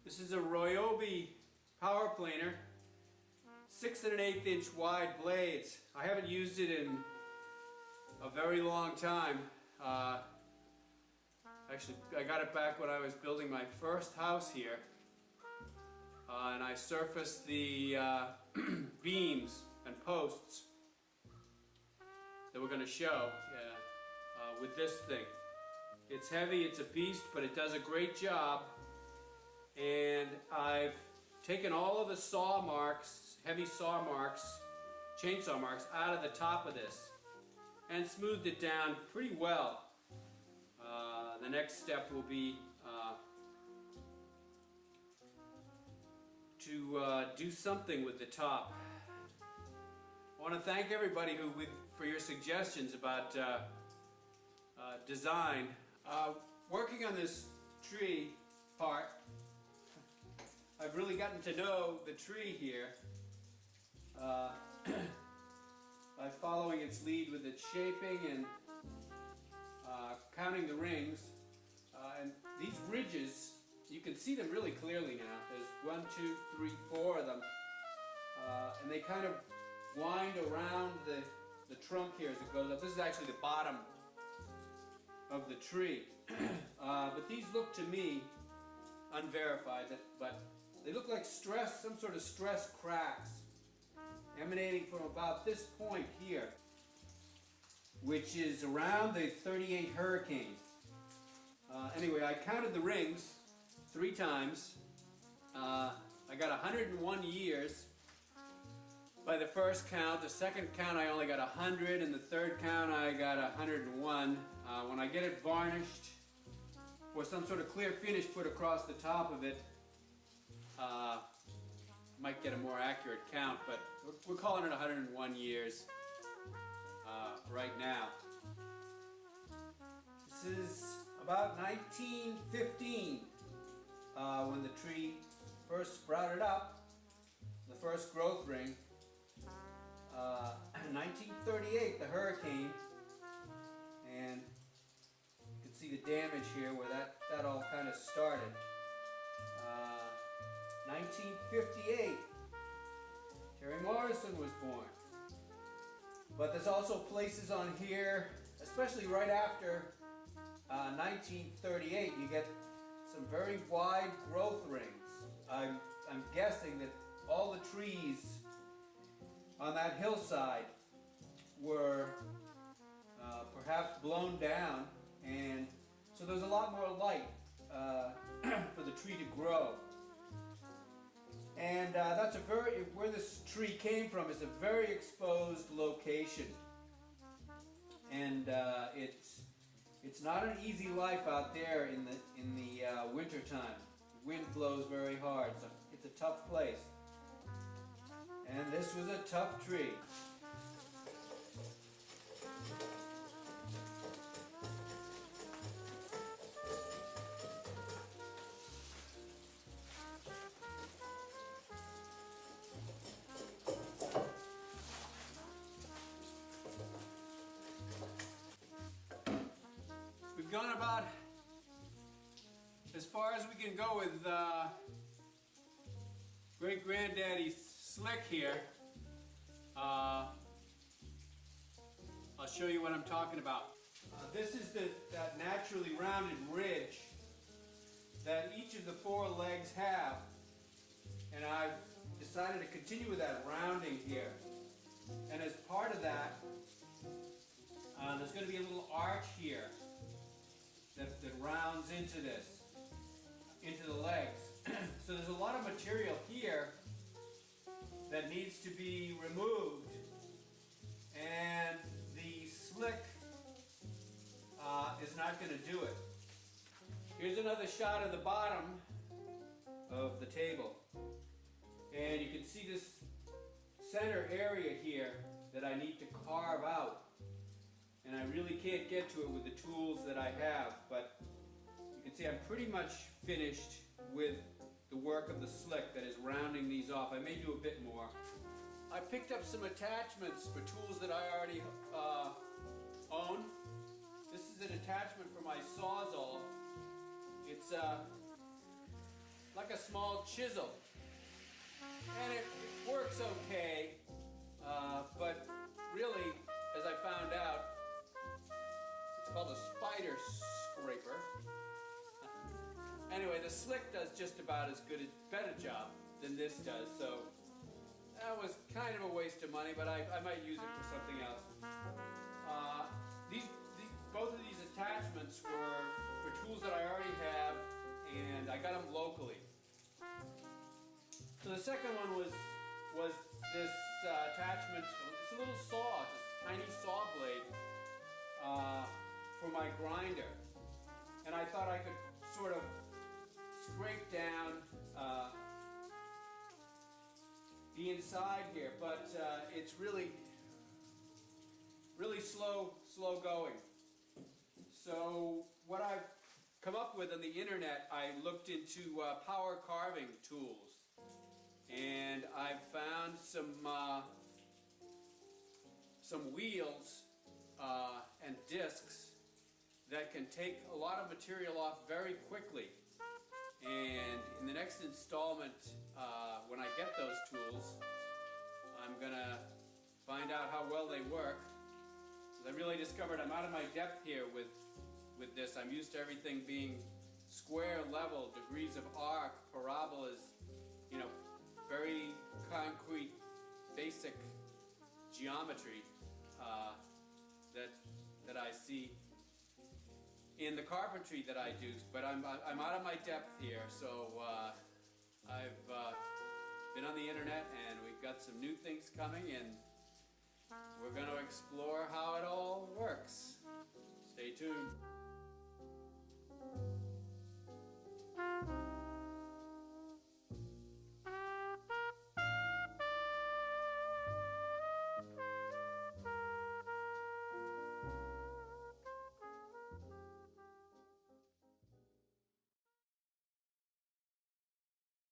This is a Ryobi power planer, 6 1/8 inch wide blades. I haven't used it in a very long time. Actually, I got it back when I was building my first house here. And I surfaced the beams and posts that we're going to show with this thing. It's heavy, it's a beast, but it does a great job. And I've taken all of the saw marks, heavy saw marks, chainsaw marks, out of the top of this and smoothed it down pretty well. The next step will be to do something with the top. I want to thank everybody for your suggestions about design. Working on this tree part, I've really gotten to know the tree here by following its lead with its shaping and counting the rings. And these ridges, you can see them really clearly now. There's 1, 2, 3, 4 of them. And they kind of wind around the trunk here as it goes up. This is actually the bottom of the tree. But these look to me, unverified, but they look like some sort of stress cracks emanating from about this point here, which is around the 38 Hurricane. Anyway, I counted the rings 3 times. I got 101 years by the first count. The second count I only got 100, and the third count I got 101. When I get it varnished or some sort of clear finish put across the top of it, might get a more accurate count, but we're calling it 101 years right now. This is about 1915 when the tree first sprouted up, the first growth ring. 1938, the hurricane, and you can see the damage here where that all kind of started. 1958, Terry Morrison was born. But there's also places on here, especially right after 1938, you get some very wide growth rings. I'm guessing that all the trees on that hillside were perhaps blown down, and so there's a lot more light for the tree to grow. And where this tree came from is a very exposed location, and it's not an easy life out there in the winter time. The wind blows very hard, so it's a tough place. And this was a tough tree. We've gone about as far as we can go with great-granddaddy's slick here. I'll show you what I'm talking about. This is that naturally rounded ridge that each of the 4 legs have, and I've decided to continue with that rounding here. And as part of that, there's going to be a little arch here that rounds into the legs. So there's a lot of material here that needs to be removed, and the slick is not going to do it. Here's another shot of the bottom of the table, and you can see this center area here that I need to carve out. And I really can't get to it with the tools that I have, but you can see I'm pretty much finished with the work of the slick that is rounding these off. I may do a bit more. I picked up some attachments for tools that I already own. This is an attachment for my Sawzall. It's like like a small chisel. And it works okay, but really, as I found out, it's called a spider scraper. Anyway, the Slick does just about as good, better job than this does, so that was kind of a waste of money, but I might use it for something else. Both of these attachments were for tools that I already have, and I got them locally. So the second one was this attachment. It's a little saw, it's a tiny saw blade for my grinder, and I thought I could sort of scrape down the inside here, but it's really slow going. So what I've come up with on the internet, I looked into power carving tools, and I've found some wheels and discs that can take a lot of material off very quickly. And in the next installment, when I get those tools, I'm gonna find out how well they work. I really discovered I'm out of my depth here with this. I'm used to everything being square, level, degrees of arc, parabolas, you know, very concrete, basic geometry that I see in the carpentry that I do. But I'm out of my depth here, so I've been on the internet, and we've got some new things coming, and we're going to explore how it all works. Stay tuned.